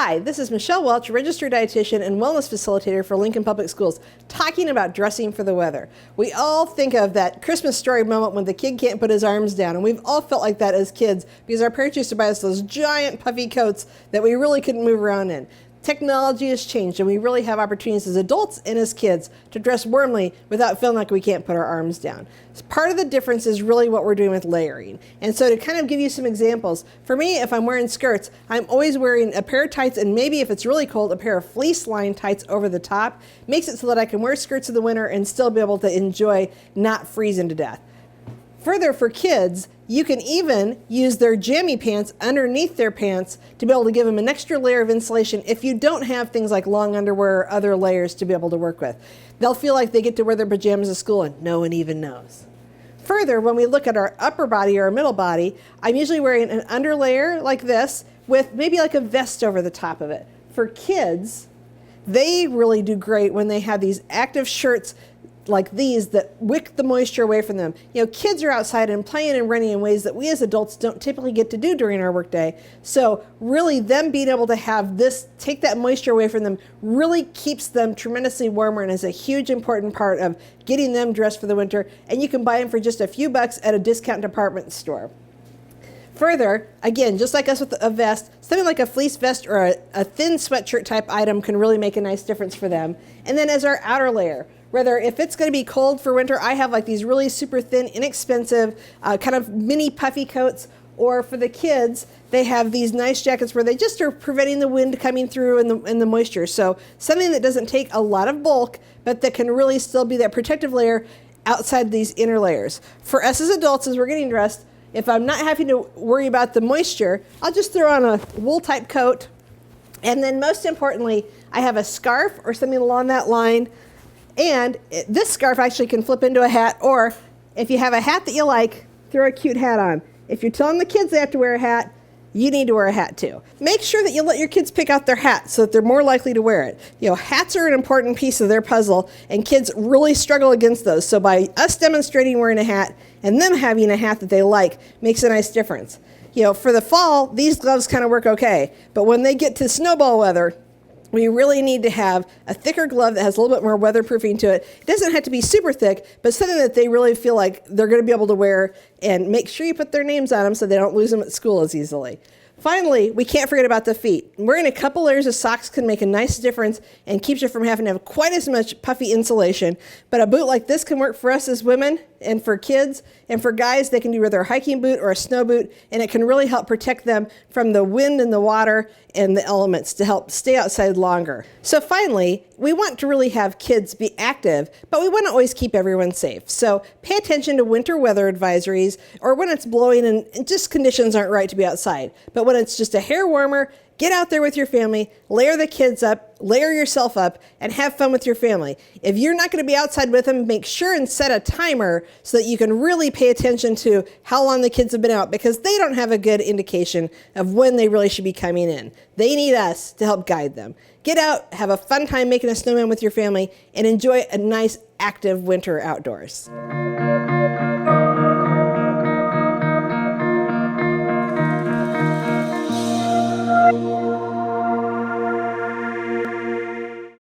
Hi, this is Michelle Welch, registered dietitian and wellness facilitator for Lincoln Public Schools, talking about dressing for the weather. We all think of that Christmas story moment when the kid can't put his arms down, and we've all felt like that as kids because our parents used to buy us those giant puffy coats that we really couldn't move around in. Technology has changed, and we really have opportunities as adults and as kids to dress warmly without feeling like we can't put our arms down. So part of the difference is really what we're doing with layering. And so to kind of give you some examples, for me, if I'm wearing skirts, I'm always wearing a pair of tights, and maybe if it's really cold, a pair of fleece-lined tights over the top. Makes it so that I can wear skirts in the winter and still be able to enjoy not freezing to death. Further, for kids, you can even use their jammy pants underneath their pants to be able to give them an extra layer of insulation if you don't have things like long underwear or other layers to be able to work with. They'll feel like they get to wear their pajamas to school and no one even knows. Further, when we look at our upper body or our middle body, I'm usually wearing an underlayer like this with maybe like a vest over the top of it. For kids, they really do great when they have these active shirts like these that wick the moisture away from them. You know, kids are outside and playing and running in ways that we as adults don't typically get to do during our workday. So really them being able to have this, take that moisture away from them, really keeps them tremendously warmer and is a huge important part of getting them dressed for the winter. And you can buy them for just a few bucks at a discount department store. Further, again, just like us with a vest, something like a fleece vest or a thin sweatshirt type item can really make a nice difference for them. And then as our outer layer, whether if it's going to be cold for winter, I have like these really super thin, inexpensive, kind of mini puffy coats. Or for the kids, they have these nice jackets where they just are preventing the wind coming through and the moisture. So something that doesn't take a lot of bulk, but that can really still be that protective layer outside these inner layers. For us as adults, as we're getting dressed, if I'm not having to worry about the moisture, I'll just throw on a wool type coat. And then most importantly, I have a scarf or something along that line. And this scarf actually can flip into a hat, or if you have a hat that you like, throw a cute hat on. If you're telling the kids they have to wear a hat, you need to wear a hat too. Make sure that you let your kids pick out their hat so that they're more likely to wear it. You know, hats are an important piece of their puzzle, and kids really struggle against those. So by us demonstrating wearing a hat and them having a hat that they like makes a nice difference. You know, for the fall, these gloves kind of work okay, but when they get to snowball weather, we really need to have a thicker glove that has a little bit more weatherproofing to it. It doesn't have to be super thick, but something that they really feel like they're going to be able to wear, and make sure you put their names on them so they don't lose them at school as easily. Finally, we can't forget about the feet. Wearing a couple layers of socks can make a nice difference and keeps you from having to have quite as much puffy insulation. But a boot like this can work for us as women and for kids. And for guys, they can do either a hiking boot or a snow boot, and it can really help protect them from the wind and the water and the elements to help stay outside longer. So finally, we want to really have kids be active, but we want to always keep everyone safe. So pay attention to winter weather advisories or when it's blowing and just conditions aren't right to be outside. But when it's just a hair warmer, get out there with your family, layer the kids up, layer yourself up, and have fun with your family. If you're not going to be outside with them, make sure and set a timer so that you can really pay attention to how long the kids have been out, because they don't have a good indication of when they really should be coming in. They need us to help guide them. Get out, have a fun time making a snowman with your family, and enjoy a nice active winter outdoors.